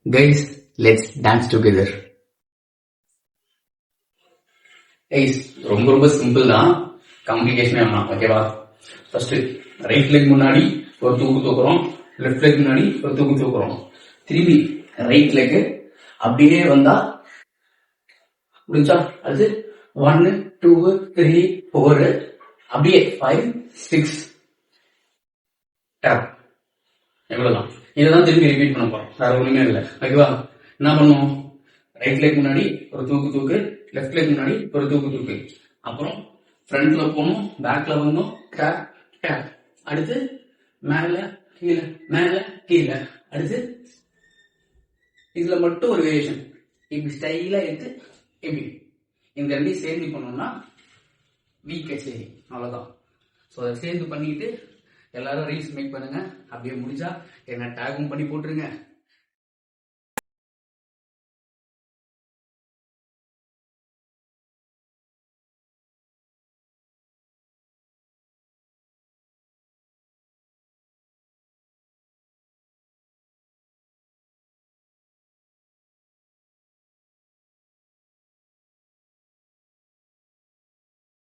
Guys, let's dance together. Guys, ரொம்ப simple தான், காம்ப்ளிகேஷனே வேணாம். ஓகேவா? ஃபர்ஸ்ட் ரைட் லெக் முன்னாடி ஒரு தூக்கு தூக்குறோம், லெஃப்ட் லெக் முன்னாடி ஒரு தூக்கு தூக்குறோம். திரும்பி ரைட் லெக் அப்படியே வந்தா முடிஞ்சா அது 1 2 3 4 அப்படியே 5 6 டேப். எவ்வளவுதான். இதான் திரும்பி ரிப்பீட் பண்ண போறோம், வேற ஒண்ணுமே இல்லை. ஓகேவா? என்ன பண்ணுவோம்? ரைட் லெக் முன்னாடி ஒரு தூக்கு தூக்கு, லெஃப்ட் லெக் முன்னாடி ஒரு தூக்கு தூக்கு, அப்புறம் ஃப்ரண்ட்ல போகணும், பேக்ல வரணும், டேப் டேப். அடுத்து மேல கீழே, மேல கீழே. அடுத்து இதுல மட்டும் ஒரு வேரியேஷன், இப்படி ஸ்டைலா எடுத்து இப்படி இந்த ரெண்டையும் சேர்ந்து பண்ணோம்னா வீக் எக்ஸசைஸ். அவ்வளவுதான். ஸோ அதை சேர்ந்து பண்ணிட்டு எல்லாரும் ரீல்ஸ் மேக் பண்ணுங்க. அப்படியே முடிஞ்சா என்ன டேகும் பண்ணி போட்டுருங்க.